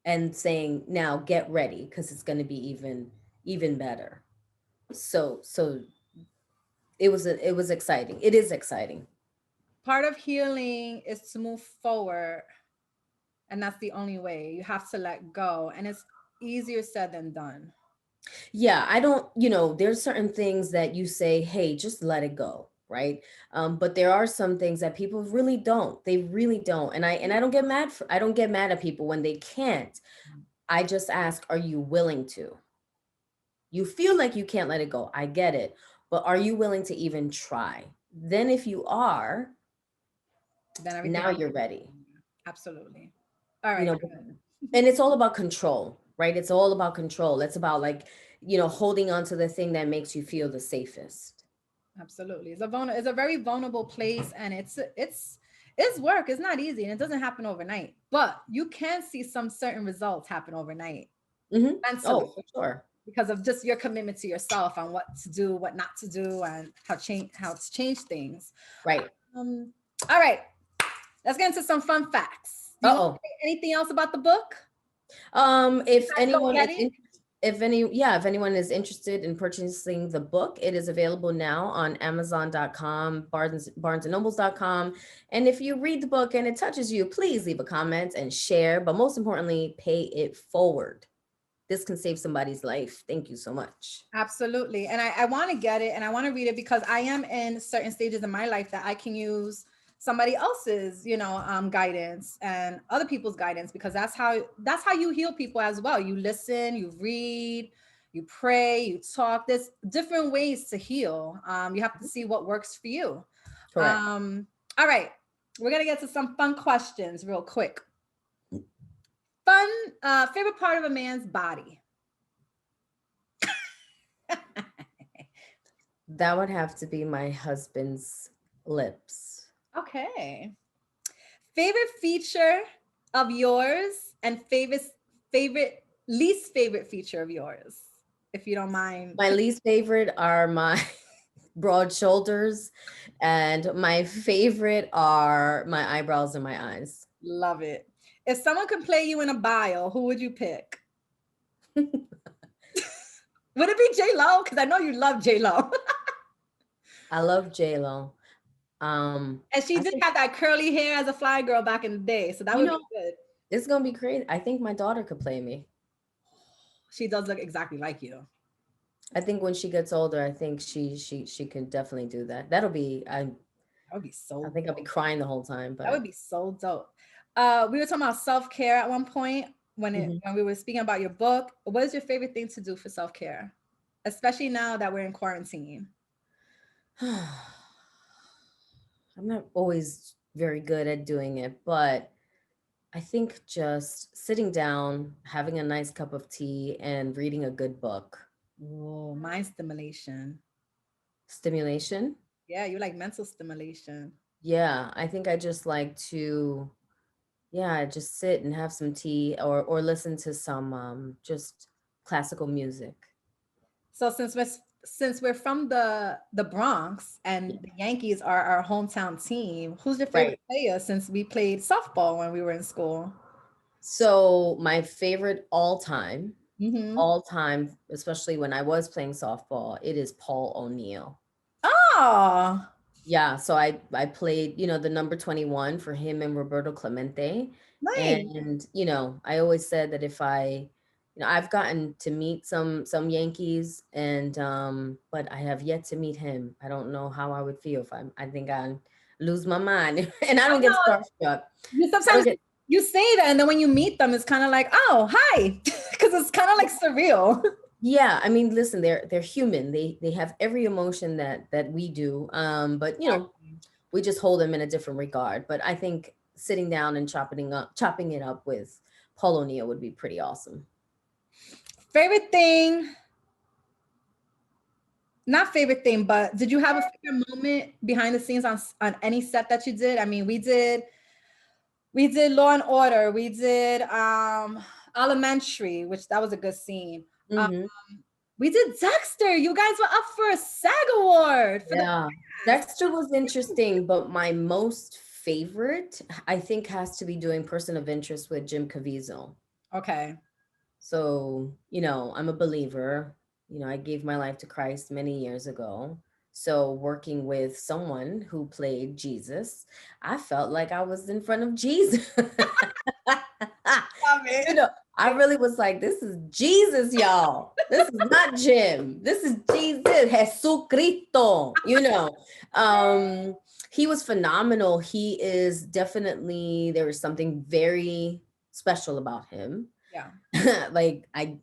and saying, now get ready because it's going to be even better. So it was exciting. It is exciting. Part of healing is to move forward, and that's the only way. You have to let go, and it's easier said than done. Yeah, I don't, you know, there's certain things that you say, hey, just let it go, right? But there are some things that people really don't. They really don't. And I don't get mad I don't get mad at people when they can't. I just ask, are you willing to? You feel like you can't let it go. I get it. But are you willing to even try? Then if you are, Then everything now else. you're ready. Absolutely. All You right, know, good. and it's all about control, right? It's all about control. It's about like, you know, holding on to the thing that makes you feel the safest. Absolutely. It's a very vulnerable place, and it's work. It's not easy, and it doesn't happen overnight. But you can see some certain results happen overnight mentally Oh, for sure. because of just your commitment to yourself and what to do, what not to do, and how to change things. Right. Um, all right, let's get into some fun facts. Do you want to Uh-oh. say anything else about the book? If Let's go anyone get is it. in, if any, yeah, if anyone is interested in purchasing the book, it is available now on Amazon.com, BarnesandNobles.com. And if you read the book and it touches you, please leave a comment and share, but most importantly, pay it forward. This can save somebody's life. Thank you so much. Absolutely. And I want to get it and I want to read it because I am in certain stages in my life that I can use somebody else's, guidance and other people's guidance because that's how you heal people as well. You listen, you read, you pray, you talk. There's different ways to heal. You have to see what works for you. Correct. All right. We're gonna get to some fun questions real quick. Fun, favorite part of a man's body. That would have to be my husband's lips. Okay. Favorite feature of yours and favorite least favorite feature of yours, if you don't mind. My least favorite are my broad shoulders, and my favorite are my eyebrows and my eyes. Love it. If someone could play you in a bio, who would you pick? Would it be J Lo? Because I know you love J Lo, I love J Lo. and she I did think, have that curly hair as a fly girl back in the day, so that you would know, be good. it's gonna be great. I think my daughter could play me. She does look exactly like you. I think when she gets older, I think she can definitely do that. That'll be That would be I so think I'll be dope. crying the whole time, That would but be so dope. We were talking about self care at one point mhm. when we were speaking about your book. What is your favorite thing to do for self care, especially now that we're in quarantine? I'm not always very good at doing it, but I think just sitting down, having a nice cup of tea, and reading a good book. Oh, mind stimulation. Stimulation. Yeah, you like mental stimulation. Yeah, I think I just like to, yeah, just sit and have some tea or listen to some just classical music. So since since we're from the Bronx and the Yankees are our hometown team, who's your favorite Right. player since we played softball when we were in school? So my favorite Mm-hmm. all time, especially when I was playing softball, it is Paul O'Neill. Oh, Yeah, so I played, the number 21 for him and Roberto Clemente. nice. And, I always said that if I've gotten to meet some Yankees and but I have yet to meet him. I don't know how I would feel if I think I lose my mind and I I don't get know. starstruck. You I don't sometimes get you say that, and then when you meet them, it's kind of like, oh, hi, because it's kind of like surreal. Yeah, I mean, listen, they're human. They have every emotion that we do. But we just hold them in a different regard. But I think sitting down and chopping it up with Paul O'Neill would be pretty awesome. Favorite thing, not favorite thing, but did you have a favorite moment behind the scenes on any set that you did? I mean, we did Law and Order, we did Elementary, which that was a good scene. Um, Hmm. we did Dexter. You guys were up for a SAG award for the Yeah, cast. Dexter was interesting, but my most favorite, I think, has to be doing Person of Interest with Jim Caviezel. Okay. So, I'm a believer. I gave my life to Christ many years ago. So, working with someone who played Jesus, I felt like I was in front of Jesus. Love you it. know, I really was like, this is Jesus, y'all. This is not Jim. This is Jesus, Jesucristo. He was phenomenal. He is definitely, there was something very special about him. Yeah. Like I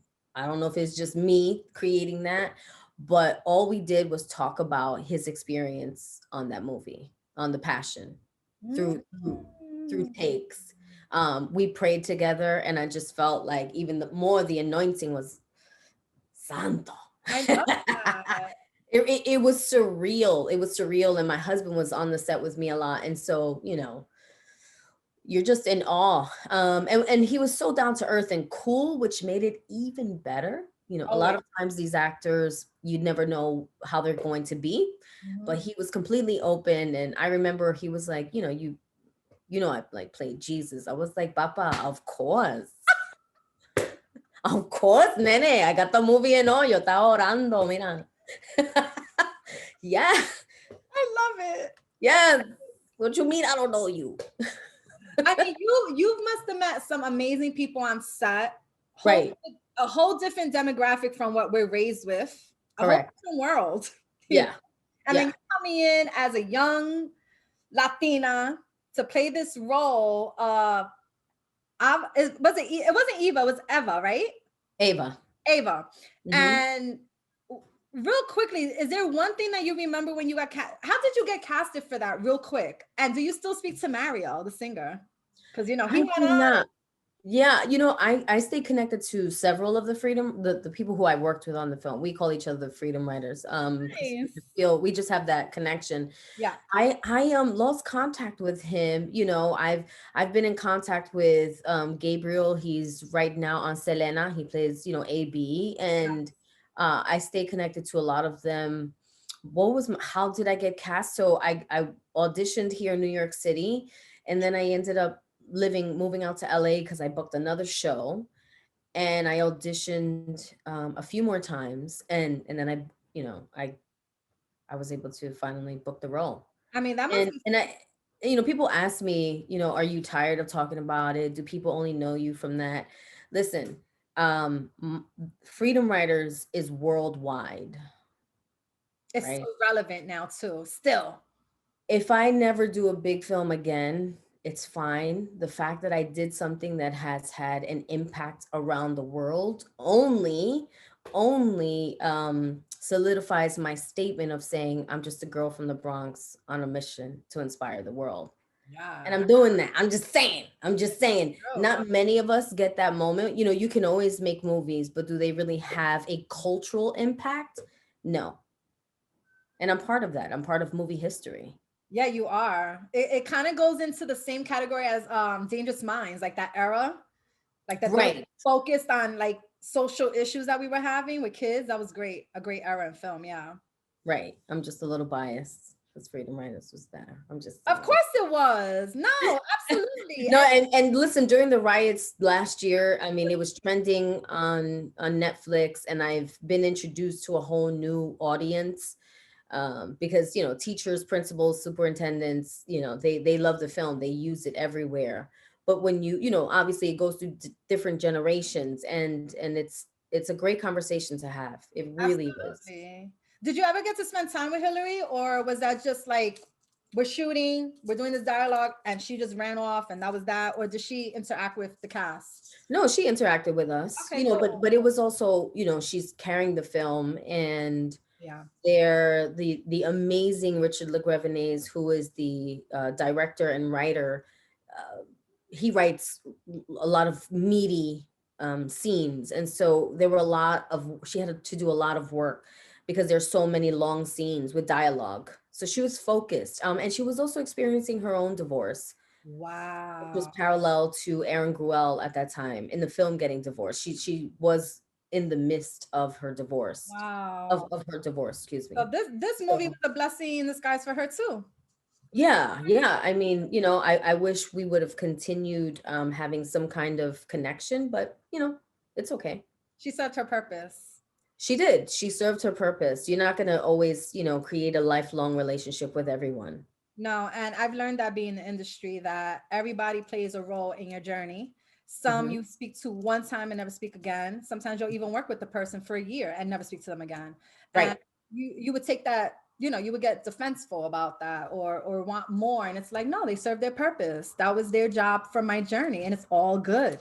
don't know if it's just me creating that, but all we did was talk about his experience on that movie, on The Passion, Mm. through takes. We prayed together, and I just felt like even more the anointing was santo. I love that. It was surreal. It was surreal, and my husband was on the set with me a lot, and so you're just in awe. And he was so down to earth and cool, which made it even better. A lot Always. of times these actors, you never know how they're going to be, but Mhm. he was completely open. And I remember he was like, I like played Jesus. I was like, Papa, of course. Of course, nene. I got the movie and all. Yo estaba orando, mira. Yeah. I love it. Yeah. What you mean I don't know you? I mean, you must have met some amazing people on set. Whole Right. a whole different demographic from what we're raised with. A whole Correct. different world. Yeah. And then Yeah. you coming in as a young Latina to play this role of it wasn't Eva, it was Eva, right? Ava. Ava. Hmm. And real quickly, is there one thing that you remember when you got cast? How did you get casted for that real quick? And do you still speak to Mario, the singer? Because he I went do on. not. Yeah, I stay connected to several of the people who I worked with on the film. We call each other the Freedom Writers. Because Nice. we just have that connection. Yeah. I lost contact with him. I've been in contact with Gabriel. He's right now on Selena. He plays, AB, and I stay connected to a lot of them. How did I get cast? So I auditioned here in New York City, and then I ended up moving out to LA because I booked another show, and I auditioned a few more times, and then I was able to finally book the role. I mean, that must And be. people ask me, are you tired of talking about it? Do people only know you from that? Listen, Freedom Writers is worldwide, It's so right? relevant now too. Still. If I never do a big film again, it's fine. The fact that I did something that has had an impact around the world only solidifies my statement of saying I'm just a girl from the Bronx on a mission to inspire the world. And Yeah. I'm doing that. I'm just saying. I'm just saying. True. Not many of us get that moment. You can always make movies, but do they really have a cultural impact? No. And I'm part of that. I'm part of movie history. Yeah, you are. It kind of goes into the same category as Dangerous Minds, like that era, like that they were Right. focused on like social issues that we were having with kids. That was great. A great era in film. Yeah. Right. I'm just a little biased because Freedom Writers was there. I'm just Of saying. course it was. No, absolutely. No, and listen, during the riots last year, I mean, it was trending on Netflix, and I've been introduced to a whole new audience, because teachers, principals, superintendents, they love the film. They use it everywhere. But when obviously it goes through different generations, and it's a great conversation to have. It really is. Absolutely. Did you ever get to spend time with Hillary, or was that just like we're shooting, we're doing this dialogue, and she just ran off and that was that? Or did she interact with the cast? No, she interacted with us, Okay, but cool. it was also, she's carrying the film, and Yeah. the amazing Richard LeGrevenez, who is the director and writer. uh, he writes a lot of meaty scenes, and so there were a lot of she had to do a lot of work because there's so many long scenes with dialogue. So she was focused, and she was also experiencing her own divorce, which was Wow. parallel to Aaron Gruel at that time in the film getting divorced. She was in the midst of her divorce, Wow. of her divorce, excuse So me. this movie So was a blessing in disguise for her too. yeah. I mean, I wish we would have continued having some kind of connection, but it's okay. She served her purpose. She did. She served her purpose. You're not going to always, create a lifelong relationship with everyone. No, and I've learned that being in the industry that everybody plays a role in your journey. Some Hmm. you speak to one time and never speak again. Sometimes you'll even work with the person for a year and never speak to them again. And Right. you would take that, you would get defenseful about that or want more. And it's like, no, they served their purpose. That was their job for my journey, and it's all good.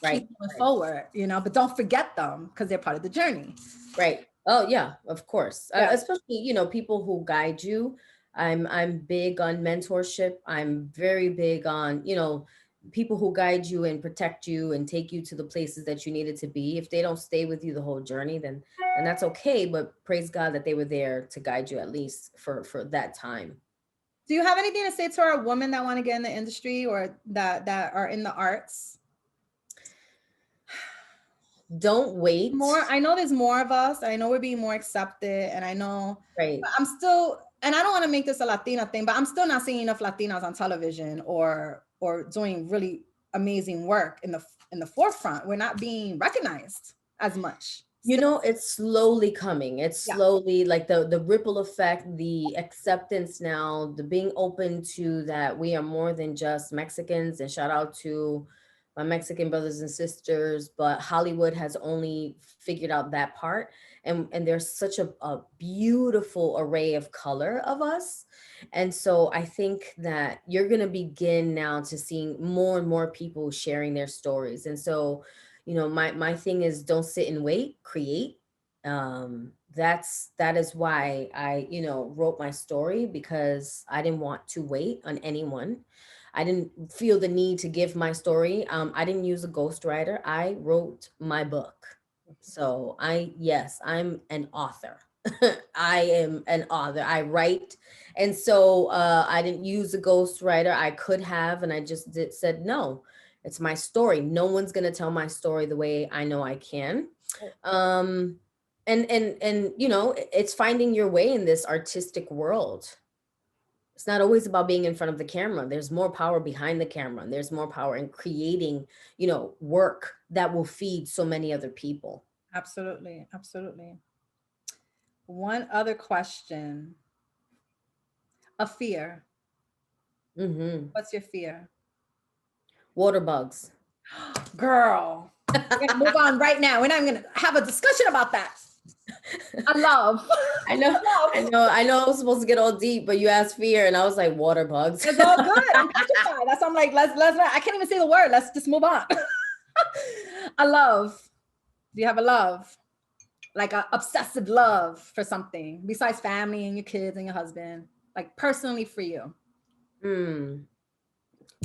Right. Keep moving Right. forward, but don't forget them because they're part of the journey. Right. Oh yeah, of course. Yeah. Especially, people who guide you. I'm big on mentorship. I'm very big on, people who guide you and protect you and take you to the places that you needed to be. If they don't stay with you the whole journey, then that's okay. But praise God that they were there to guide you at least for that time. Do you have anything to say to our women that want to get in the industry or that are in the arts? Don't wait. More, I know there's more of us. I know we're being more accepted, and I know, Right. but I'm still, and I don't want to make this a Latina thing, but I'm still not seeing enough Latinas on television or doing really amazing work in the forefront. We're not being recognized as much. It's slowly coming. It's Yeah. slowly like the ripple effect, the acceptance now, the being open to that we are more than just Mexicans. And shout out to my Mexican brothers and sisters, but Hollywood has only figured out that part. And there's such a beautiful array of color of us. And so I think that you're gonna begin now to seeing more and more people sharing their stories. And so my thing is don't sit and wait, create. That is why I wrote my story, because I didn't want to wait on anyone. I didn't feel the need to give my story. I didn't use a ghostwriter. I wrote my book. So yes, I'm an author. I am an author. I write. And so I didn't use a ghostwriter. I could have, and I just said no. It's my story. No one's gonna tell my story the way I know I can. Um, and it's finding your way in this artistic world. It's not always about being in front of the camera. There's more power behind the camera, and there's more power in creating, work that will feed so many other people. Absolutely, absolutely. One other question. A fear. Hmm. What's your fear? Water bugs. Girl, we're gonna move on right now. We're not even gonna have a discussion about that. I love. I know, I love. I know I was supposed to get all deep, but you asked fear, and I was like, water bugs. It's all good. I'm petrified. That's why I'm like, let's. I can't even say the word. Let's just move on. I love. Do you have a love? Like a obsessive love for something besides family and your kids and your husband, like personally for you. Hmm.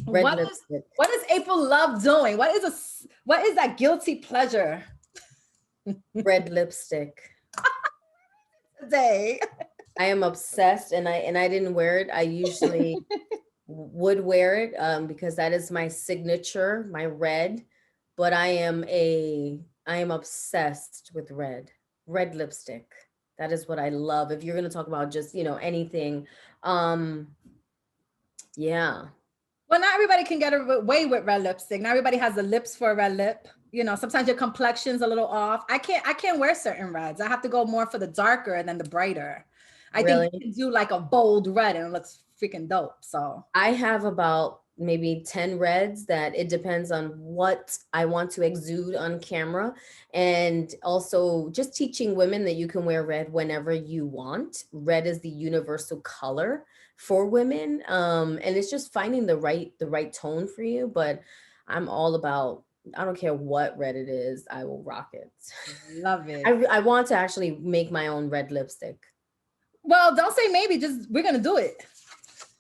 Red What is lipstick. what is April Love doing? What is that guilty pleasure Red lipstick. today? I am obsessed, and I didn't wear it. I usually would wear it because that is my signature, my red. But I am obsessed with red. Red lipstick. That is what I love. If you're gonna talk about just, anything, um, yeah. Well, not everybody can get away with red lipstick. Not everybody has the lips for a red lip. Sometimes your complexion's a little off. I can't wear certain reds. I have to go more for the darker than the brighter. I think you Really? can do like a bold red and it looks freaking dope. So I have about maybe 10 reds that it depends on what I want to exude on camera. And also just teaching women that you can wear red whenever you want. Red is the universal color for women. And it's just finding the right tone for you. But I'm all about, I don't care what red it is, I will rock it. love it. I want to actually make my own red lipstick. Well, don't say maybe, just we're gonna do it.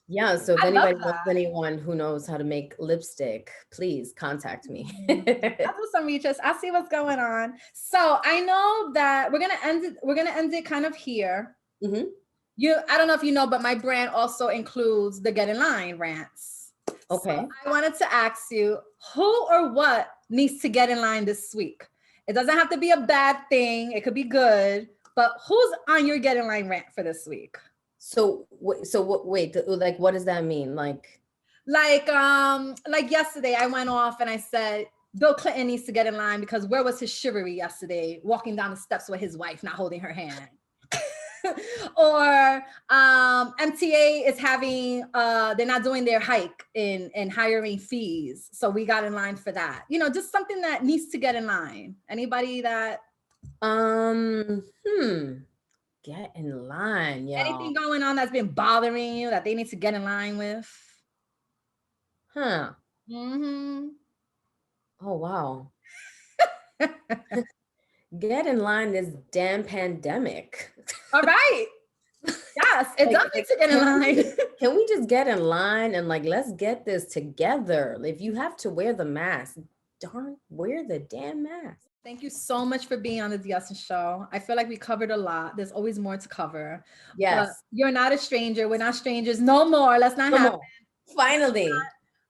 Yeah, so if I love anybody knows that. anyone who knows how to make lipstick, please contact me. I'll do some research. I'll see what's going on. So I know that we're gonna end it. We're gonna end it kind of here. Hmm. I don't know if you know, but my brand also includes the Get in Line rants. So Okay. I wanted to ask you, who or what needs to get in line this week? It doesn't have to be a bad thing. It could be good, but who's on your Get in Line rant for this week? Wait, like, what does that mean? Like yesterday, I went off and I said, Bill Clinton needs to get in line because where was his chivalry yesterday, walking down the steps with his wife, not holding her hand? Or MTA is having they're not doing their hike in hiring fees, so we got in line for that. Just something that needs to get in line. Anybody that um, hmm, get in line, anything y'all. going on that's been bothering you that they need to get in line with? Huh. Mm-hmm. Oh, wow. Get in line this damn pandemic. All right. Yes, it does need to get in line. Can we just get in line and let's get this together? If you have to wear the mask, darn, wear the damn mask. Thank you so much for being on the Diasin show. I feel like we covered a lot. There's always more to cover. But Yes. you're not a stranger. We're not strangers no more. Let's not Come have. on. Finally.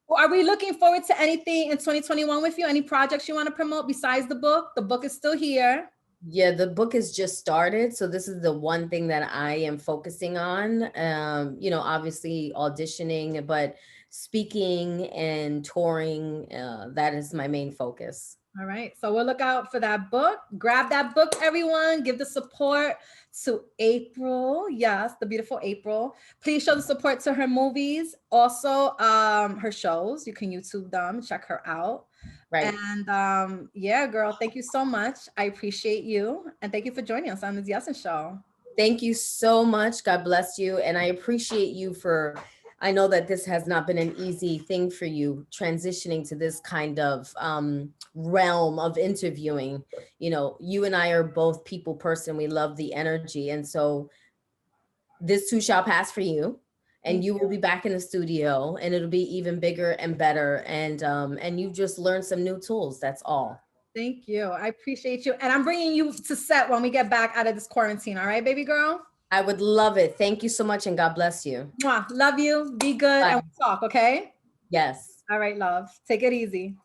Are we looking forward to anything in 2021 with you? Any projects you want to promote besides the book? The book is still here. Yeah, the book has just started. So this is the one thing that I am focusing on. Obviously auditioning, but speaking and touring, that is my main focus. All right. So we'll look out for that book. Grab that book, everyone. Give the support to April. Yes, the beautiful April. Please show the support to her movies. Also, her shows. You can YouTube them, check her out. Right. And yeah, girl, thank you so much. I appreciate you. And thank you for joining us on the Diasin show. Thank you so much. God bless you. And I appreciate you I know that this has not been an easy thing for you, transitioning to this kind of realm of interviewing. You and I are both people person. We love the energy. And so this too shall pass for you. And you will be back in the studio and it'll be even bigger and better. And you've just learned some new tools. That's all. Thank you. I appreciate you. And I'm bringing you to set when we get back out of this quarantine. All right, baby girl? I would love it. Thank you so much. And God bless you. Mwah. Love you. Be good. Bye. And we'll talk, okay? Yes. All right, love. Take it easy.